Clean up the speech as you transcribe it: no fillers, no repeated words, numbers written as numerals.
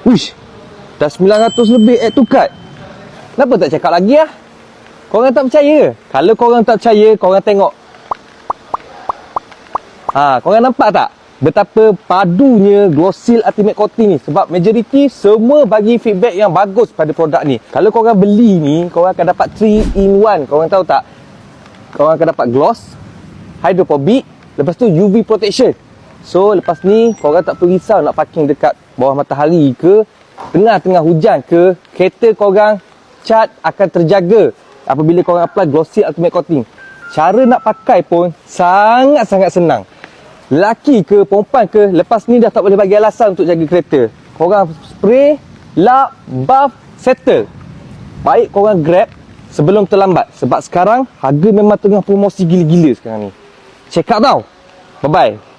Uish, dah 900 lebih add to cart. Kenapa tak cakap lagi lah? Korang tak percaya ke? Kalau korang tak percaya, korang tengok. Korang nampak tak? Betapa padunya Glossil Ultimate Coating ni. Sebab majoriti semua bagi feedback yang bagus pada produk ni. Kalau korang beli ni, korang akan dapat 3 in 1. Korang tahu tak? Korang akan dapat gloss, hydrophobic, lepas tu UV protection. So lepas ni korang tak perlu risau nak parking dekat bawah matahari ke, tengah-tengah hujan ke, kereta korang cat akan terjaga apabila korang apply Glossil Ultimate Coating. Cara nak pakai pun sangat-sangat senang. Lelaki ke, perempuan ke, lepas ni dah tak boleh bagi alasan untuk jaga kereta. Korang spray, lap, buff, settle. Baik korang grab sebelum terlambat. Sebab sekarang harga memang tengah promosi gila-gila sekarang ni. Check out tau. Bye-bye.